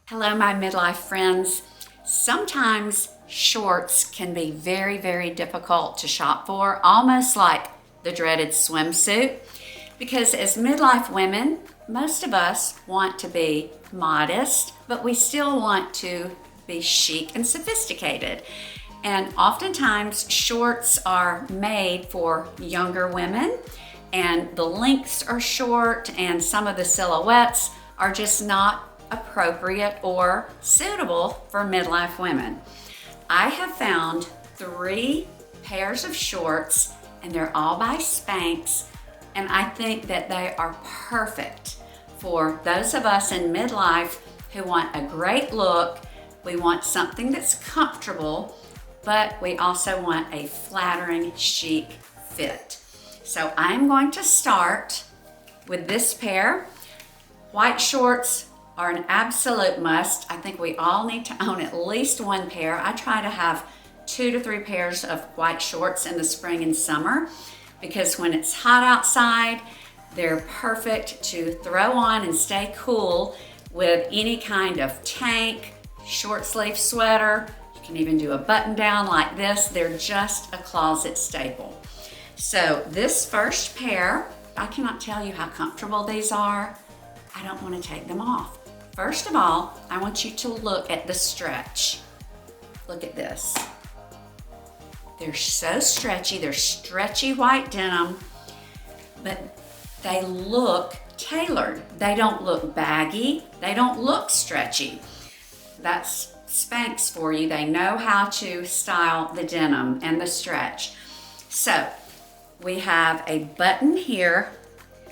Hello, my midlife friends. Sometimes shorts can be very, very difficult to shop for, almost like the dreaded swimsuit, because as midlife women, most of us want to be modest, but we still want to be chic and sophisticated. And oftentimes shorts are made for younger women, and the lengths are short, and some of the silhouettes are just not appropriate or suitable for midlife women. I have found 3 pairs of shorts, and they're all by Spanx, and I think that they are perfect for those of us in midlife who want a great look. We want something that's comfortable, but we also want a flattering, chic fit. So I'm going to start with this pair. White shorts are an absolute must. I think we all need to own at least 1 pair. I try to have 2 to 3 pairs of white shorts in the spring and summer because when it's hot outside, they're perfect to throw on and stay cool with any kind of tank, short sleeve sweater. You can even do a button down like this. They're just a closet staple. So this first pair, I cannot tell you how comfortable these are. I don't want to take them off. First of all, I want you to look at the stretch. Look at this. They're so stretchy. They're stretchy white denim, but they look tailored. They don't look baggy. They don't look stretchy. That's Spanx for you. They know how to style the denim and the stretch. So we have a button here,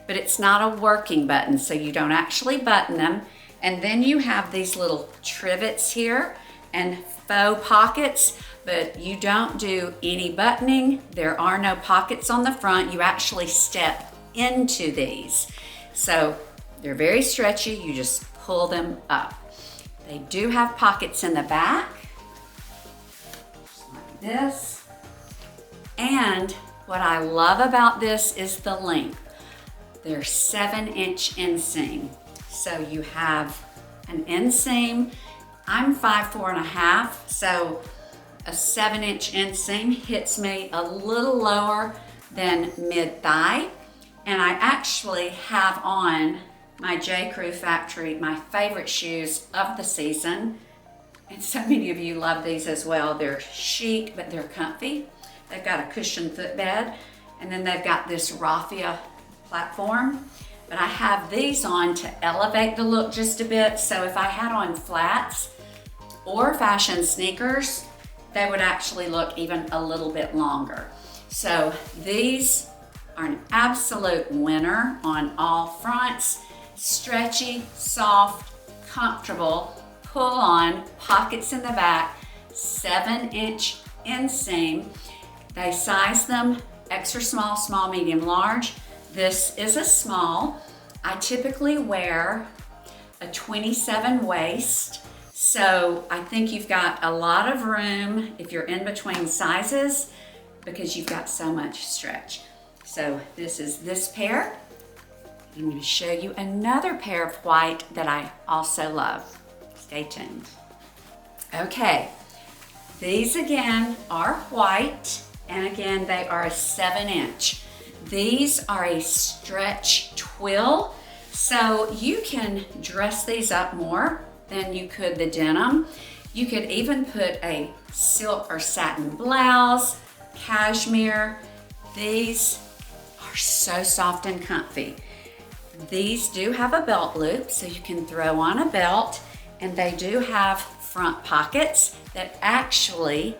but it's not a working button, so you don't actually button them. And then you have these little trivets here and faux pockets, but you don't do any buttoning. There are no pockets on the front. You actually step into these. So they're very stretchy. You just pull them up. They do have pockets in the back, just like this. And what I love about this is the length. They're 7-inch inseam. So you have an inseam. I'm 5'4½", so a 7-inch inseam hits me a little lower than mid-thigh. And I actually have on my J. Crew Factory, my favorite shoes of the season. And so many of you love these as well. They're chic, but they're comfy. They've got a cushioned footbed, and then they've got this raffia platform. But I have these on to elevate the look just a bit. So if I had on flats or fashion sneakers, they would actually look even a little bit longer. So these are an absolute winner on all fronts. Stretchy, soft, comfortable, pull on, pockets in the back, 7-inch inseam. They size them extra small, small, medium, large. This is a small. I typically wear a 27 waist, so I think you've got a lot of room if you're in between sizes because you've got so much stretch. So this is this pair. I'm going to show you another pair of white that I also love. Stay tuned. Okay, these again are white, and again they are a 7-inch. These are a stretch twill, so you can dress these up more than you could the denim. You could even put a silk or satin blouse, cashmere. These are so soft and comfy. These do have a belt loop, so you can throw on a belt, and they do have front pockets that actually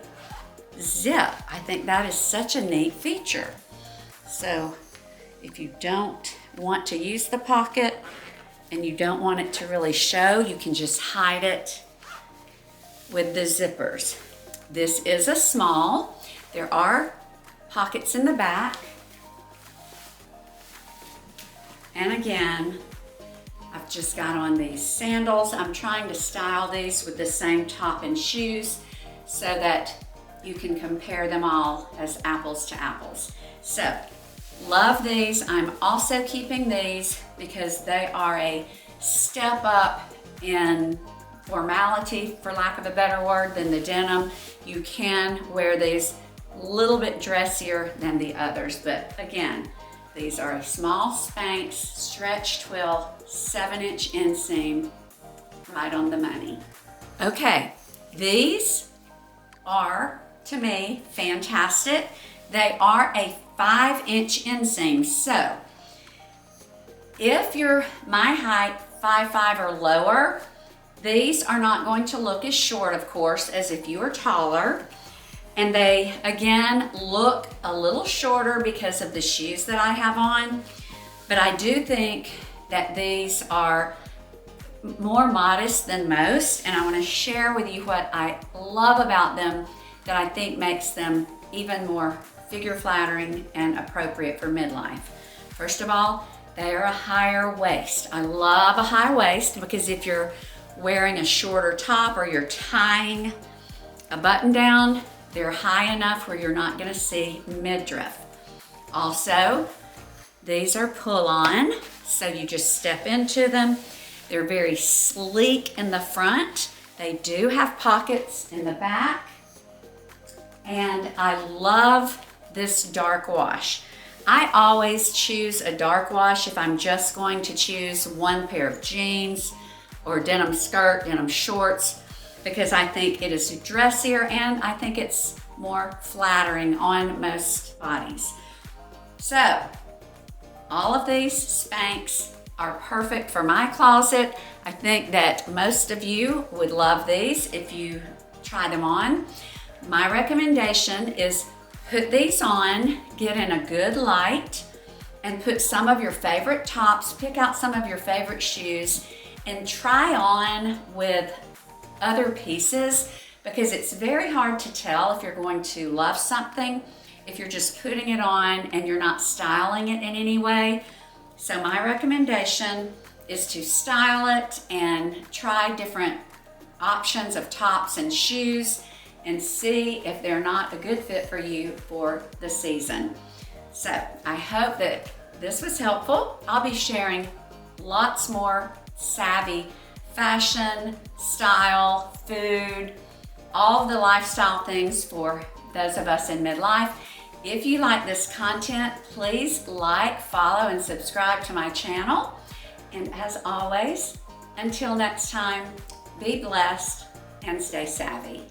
zip. I think that is such a neat feature. So if you don't want to use the pocket and you don't want it to really show, you can just hide it with the zippers. This is a small. There are pockets in the back. And again, I've just got on these sandals. I'm trying to style these with the same top and shoes so that you can compare them all as apples to apples. So, love these. I'm also keeping these because they are a step up in formality, for lack of a better word, than the denim. You can wear these a little bit dressier than the others, but again, these are a small Spanx stretch twill, 7-inch inseam, right on the money. Okay, these are, to me, fantastic. They are a 5-inch inseam, so if you're my height, 5'5" or lower, these are not going to look as short, of course, as if you are taller. And they, again, look a little shorter because of the shoes that I have on. But I do think that these are more modest than most. And I want to share with you what I love about them that I think makes them even more figure flattering and appropriate for midlife. First of all, they are a higher waist. I love a high waist because if you're wearing a shorter top or you're tying a button down, they're high enough where you're not going to see midriff. Also, these are pull-on, so you just step into them. They're very sleek in the front. They do have pockets in the back. And I love this dark wash. I always choose a dark wash if I'm just going to choose one pair of jeans or denim skirt, denim shorts, because I think it is dressier and I think it's more flattering on most bodies. So, all of these Spanx are perfect for my closet. I think that most of you would love these if you try them on. My recommendation is put these on, get in a good light, and put some of your favorite tops, pick out some of your favorite shoes, and try on with other pieces, because it's very hard to tell if you're going to love something if you're just putting it on and you're not styling it in any way. So my recommendation is to style it and try different options of tops and shoes and see if they're not a good fit for you for the season. So I hope that this was helpful. I'll be sharing lots more savvy fashion, style, food, all of the lifestyle things for those of us in midlife. If you like this content, please like, follow, and subscribe to my channel. And as always, until next time, be blessed and stay savvy.